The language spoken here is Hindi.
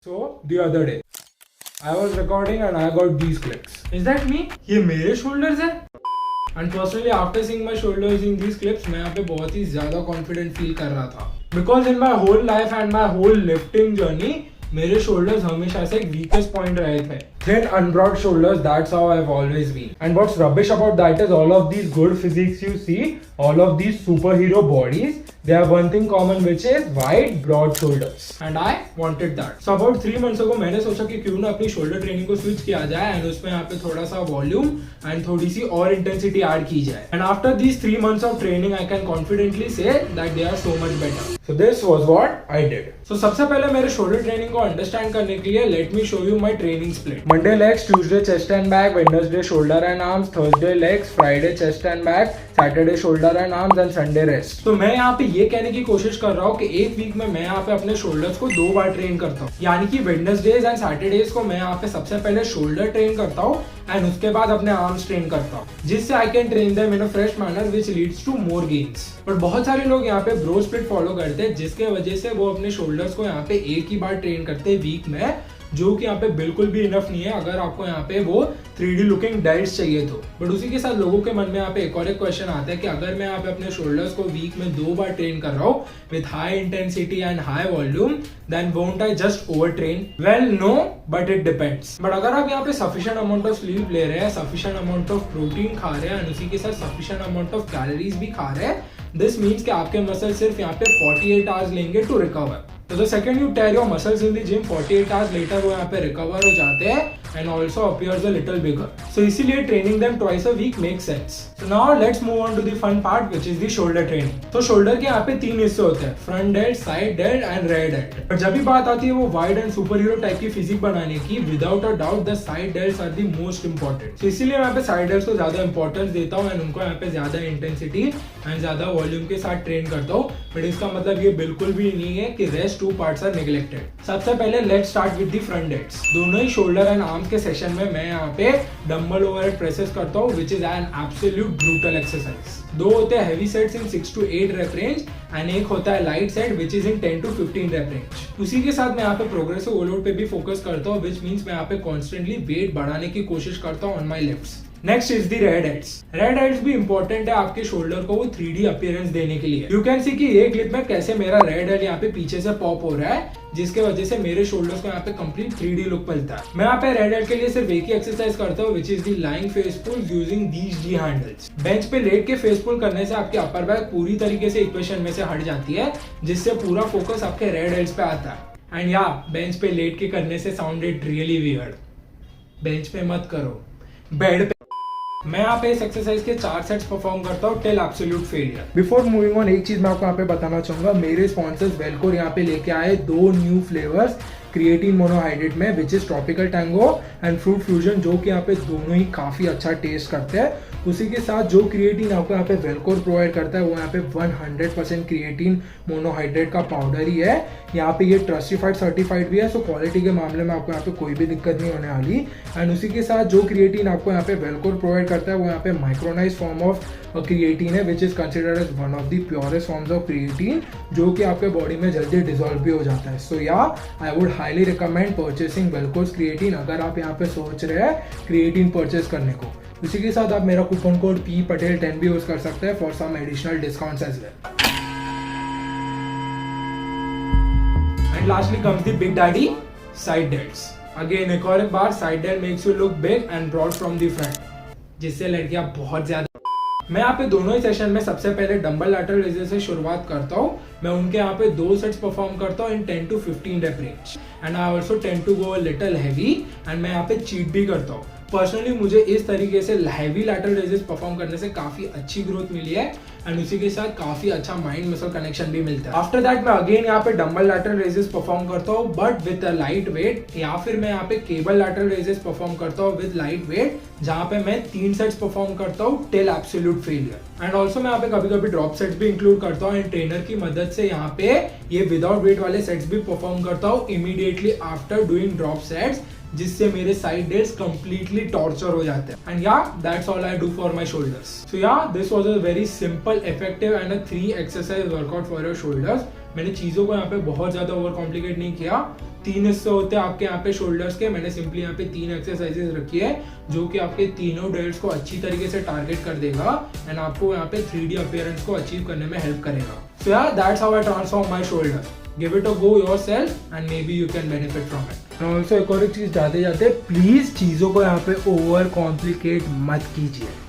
So the other day, I was recording and I got these clicks. Is that me? ये मेरे shoulders है? And personally, after seeing my shoulders in these clips, मैं यहाँ पे बहुत ही ज़्यादा confident feel कर रहा था. Because in my whole life and my whole lifting journey, मेरे shoulders हमेशा से एक weakest point रहे थे. Thin unbroad shoulders, that's how I've always been. And what's rubbish about that is all of these good physiques you see, all of these superhero bodies, they have one thing common which is wide broad shoulders. And I wanted that. So about 3 months ago मैंने सोचा कि क्यों ना अपनी shoulder training को switch किया जाए and उसमें यहाँ पे थोड़ा सा volume and थोड़ी सी और intensity add की जाए. And after these 3 months of training I can confidently say that they are so much better. So this was what I did. So सबसे पहले मेरे shoulder training को understand करने के लिए let me show you my training split. Monday legs, Tuesday chest and back, Wednesday shoulder and arms, Thursday legs, Friday chest and back, Saturday shoulder and arms and Sunday rest. तो मैं यहाँ पे ये कहने की कोशिश कर रहा हूँ कि एक वीक में मैं यहाँ पे अपने शोल्डर्स को 2 बार ट्रेन करता हूँ. यानी कि वेडनेसडेज एंड सैटरडेज को मैं यहाँ पे सबसे पहले शोल्डर ट्रेन करता हूँ एंड उसके बाद अपने आर्म्स ट्रेन करता हूँ, जिससे I can train them in a fresh manner which leads to more gains. But बहुत सारे लोग यहाँ पे ब्रो स्प्लिट फॉलो करते हैं, जिसके वजह से वो अपने शोल्डर्स को यहाँ पे एक ही बार ट्रेन करते हैं वीक में, जो कि यहाँ पे बिल्कुल भी इनफ नहीं है अगर आपको यहाँ पे वो 3D लुकिंग डेल्ट्स चाहिए तो. बट उसी के साथ लोगों के मन में यहाँ पे एक और एक क्वेश्चन आता है कि अगर मैं यहाँ पे अपने शोल्डर्स को वीक में 2 बार ट्रेन कर रहा हूँ with high intensity and high volume, then won't I just over train? Well no, but it depends. But अगर आप यहाँ पे सफिशिएंट अमाउंट ऑफ स्लीप ले रहे हैं, सफिशिएंट अमाउंट ऑफ प्रोटीन खा रहे हैं एंड उसी के साथ सफिशिएंट अमाउंट ऑफ कैलोरीज भी खा रहे हैं, दिस मीन्स कि आपके मसल सिर्फ यहाँ पे 48 आवर्स लेंगे to recover. So the second you tear your muscles in the gym, 48 hours later वो यहाँ पे recover हो जाते हैं and also appears a little bigger. So इसीलिए training them twice a week makes sense. So now let's move on to the fun part which is the shoulder training. तो shoulder के यहाँ पे 3 हिस्से होते हैं, front delt, side delt and rear delt. पर जब भी बात आती है वो wide and superhero type की physique बनाने की, without a doubt the side delts are the most important. So इसीलिए मैं यहाँ पे side delts को ज़्यादा importance देता हूँ and उनको यहाँ पे ज़्यादा intensity and ज़्यादा volume के साथ train करता हूँ. बट इसका मतलब ये बिल्कुल भी नहीं है कि rest 2 parts are neglected. सबसे पहले let's start with the front delts. दोनों ही shoulder and arms के सेशन में मैं यहाँ पे डंबल ओवरहेड प्रेसेस करता हूँ which is an absolute brutal exercise. 2 होते हैं heavy sets in 6 to 8 rep range and एक होता है light set which is in 10 to 15 rep range. उसी के साथ मैं यहाँ पे प्रोग्रेसिव ओवरलोड पे भी फोकस करता हूँ which means मैं यहाँ पे constantly वेट बढ़ाने की कोशिश करता हूँ on my lifts. Next is the red heads. Red heads भी इंपॉर्टेंट है आपके शोल्डर को वो 3D अपीयरेंस देने के लिए. यू कैन सी कि ये क्लिप में कैसे मेरा रेड हेड यहाँ पे पीछे से पॉप हो रहा है, जिसके वजह से मेरे शोल्डर्स को यहाँ पे कंप्लीट 3D लुक मिलता है. मैं यहाँ पे रेड हेड के लिए सिर्फ एक ही एक्सरसाइज करता हूँ which is the lying face pull using these G handles. Bench पे लेट के फेस पुल करने से आपकी अपर बैक पूरी तरीके से इक्वेशन में से हट जाती है, जिससे पूरा फोकस आपके रेड हेड्स पे आता है. एंड या बेंच पे लेट के करने से साउंडेड रियली वियर्ड. बेंच पे मत करो, बेड पे. मैं यहाँ पे इस एक्सरसाइज के 4 सेट्स परफॉर्म करता हूँ till absolute failure. Before moving on एक चीज मैं आपको यहाँ पे बताना चाहूंगा. मेरे स्पॉन्सर्स वेलकोर यहाँ पे लेके आए 2 न्यू फ्लेवर्स क्रिएटिन मोनोहाइड्रेट में which is tropical tango and fruit fusion, जो कि यहाँ पे दोनों ही काफी अच्छा टेस्ट करते हैं. उसी के साथ जो क्रिएटिन आपको यहाँ पे वेलकोर प्रोवाइड करता है वो यहाँ पे 100% क्रिएटिन मोनोहाइड्रेट का पाउडर ही है. यहाँ पे ये ट्रस्टिफाइड सर्टिफाइड भी है, सो क्वालिटी के मामले में आपको यहाँ पे कोई भी दिक्कत नहीं होने वाली. एंड उसी के साथ जो क्रिएटिन आपको यहाँ पे वेलकोर प्रोवाइड करता है वो यहाँ पे माइक्रोनाइज फॉर्म ऑफ क्रिएटिन है which is considered as one of the purest forms of creatine, जो कि आपके बॉडी में जल्दी डिसॉल्व भी हो जाता है. So ya I would highly recommend purchasing Wellcore creatine अगर आप यहाँ पे सोच रहे हैं क्रिएटिन परचेस करने को. इसी के साथ आप मेरा कूपन कोड P Patel 10 भी यूज कर सकते हैं for some additional discounts as well. And lastly comes the big daddy, side delts. अगेन एक और एक बार, side delt makes you look big and broad from the front, जिससे लड़कियां बहुत ज्यादा. मैं यहाँ पे दोनों ही सेशन में सबसे पहले डंबल लैटरल रेजेस से शुरुआत करता हूँ. मैं उनके यहाँ पे 2 सेट्स परफॉर्म करता हूँ in 10 to 15 rep range and I also tend to go little heavy and मैं यहाँ पे चीट भी करता हूँ. पर्सनली मुझे इस तरीके से हैवी लैटरल रेजेस परफॉर्म करने से काफी अच्छी ग्रोथ मिली है एंड उसी के साथ काफी अच्छा माइंड मसल कनेक्शन भी मिलता है. आफ्टर दैट मैं अगेन यहाँ पे डंबल लैटरल रेजेस परफॉर्म करता हूँ but with a light weight, या फिर मैं यहाँ पे केबल लैटरल रेजेस परफॉर्म करता हूँ विद लाइट वेट, जहाँ पे मैं 3 सेट्स परफॉर्म करता हूँ till absolute failure. And also मैं यहाँ पे कभी कभी ड्रॉप सेट्स भी इंक्लूड करता हूँ एंड ट्रेनर की मदद से यहाँ पे ये विदाउट वेट वाले सेट्स भी परफॉर्म करता हूँ immediately after doing drop sets, जिससे मेरे साइड डेल्ट्स कंप्लीटली टॉर्चर हो जाते हैं. And ya that's all I do for my shoulders. So ya this was a very simple, effective and a 3 exercise workout for your shoulders. मैंने चीजों को यहाँ पे बहुत ज्यादा ओवर कॉम्प्लिकेट नहीं किया. 3 हिस्से होते हैं आपके यहाँ पे शोल्डर्स के। मैंने सिंपली यहाँ पे 3 एक्सरसाइजेस रखी है जो कि आपके तीनों डेल्ट्स को अच्छी तरीके से टारगेट कर देगा एंड आपको यहाँ पे 3D अपीयरेंस को अचीव करने में हेल्प करेगा। सो यार that's how I transform my shoulder. Give it a go yourself and may be you can benefit from it. And also एक और चीज जाते जाते, प्लीज चीजों को यहाँ पे ओवर कॉम्प्लिकेट मत कीजिए।